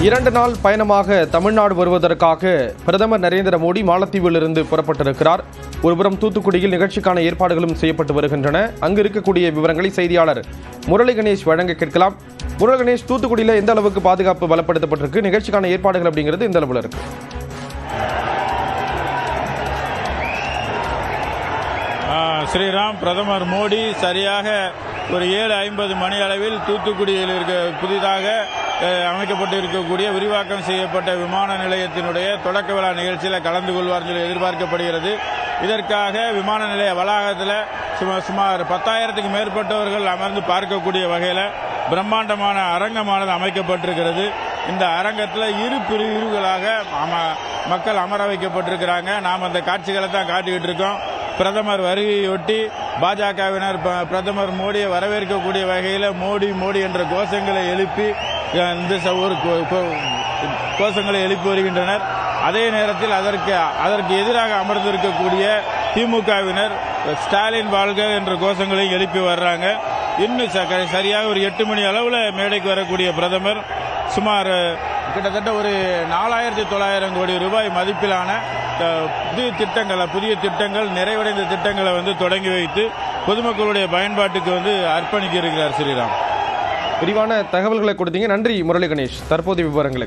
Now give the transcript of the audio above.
2 நாள் பயணமாக தமிழ்நாடு வருவதற்காக பிரதமர் நரேந்திர மோடி மாலத்தீவிலிருந்து புறப்பட்டிருக்கிறார். ஒருபுறம் தூத்துக்குடியில் நிகழ்ச்சிக்கான ஏற்பாடுகளும் செய்யப்பட்டு வருகின்றன. அங்கு இருக்கக்கூடிய விவரங்களை செய்தியாளர் முரளி கணேஷ் வழங்க கேட்கலாம். முரளி கணேஷ், தூத்துக்குடியில் எந்த அளவுக்கு பாதுகாப்பு பலப்படுத்தப்பட்டிருக்கு, நிகழ்ச்சிக்கான ஏற்பாடுகள் அப்படிங்கிறது எந்த அளவில் இருக்கு? ஸ்ரீராம், பிரதமர் மோடி சரியாக ஒரு 7:50 மணி அளவில் தூத்துக்குடியில் புதிதாக அமைக்கப்பட்டு இருக்கக்கூடிய விரிவாக்கம் செய்யப்பட்ட விமான நிலையத்தினுடைய தொடக்க விழா நிகழ்ச்சியில் கலந்து கொள்வார் என்று எதிர்பார்க்கப்படுகிறது. இதற்காக விமான நிலைய வளாகத்தில் சுமார் 10,000க்கு மேற்பட்டவர்கள் அமர்ந்து பார்க்கக்கூடிய வகையில் பிரம்மாண்டமான அரங்கமானது அமைக்கப்பட்டிருக்கிறது. இந்த அரங்கத்தில் இரு பிரிவுகளாக மக்கள் அமர வைக்கப்பட்டிருக்கிறாங்க. நாம் அந்த காட்சிகளை தான் காட்டிக்கிட்டு இருக்கோம். பிரதமர் வருகையொட்டி பாஜகவினர் பிரதமர் மோடியை வரவேற்கக்கூடிய வகையில் மோடி மோடி என்ற கோஷங்களை எழுப்பி கோஷங்களை எழுப்பி வருகின்றனர். அதே நேரத்தில் அதற்கு எதிராக அமர்ந்திருக்கக்கூடிய திமுகவினர் ஸ்டாலின் வாழ்க என்ற கோஷங்களை எழுப்பி வர்றாங்க. இன்னும் சரியாக ஒரு 8 மணி அளவில் மேடைக்கு வரக்கூடிய பிரதமர் சுமார் கிட்டத்தட்ட ஒரு 4,900 கோடி ரூபாய் மதிப்பிலான புதிய திட்டங்கள் நிறைவடைந்த திட்டங்களை தொடங்கி வைத்து பொதுமக்களுடைய பயன்பாட்டுக்கு அர்ப்பணிக்க இருக்கிறார். ஸ்ரீராம், விரிவான தகவல்களை கொடுத்தீங்க. நன்றி முரளி கணேஷ். தற்போதைய விவரங்களுக்கு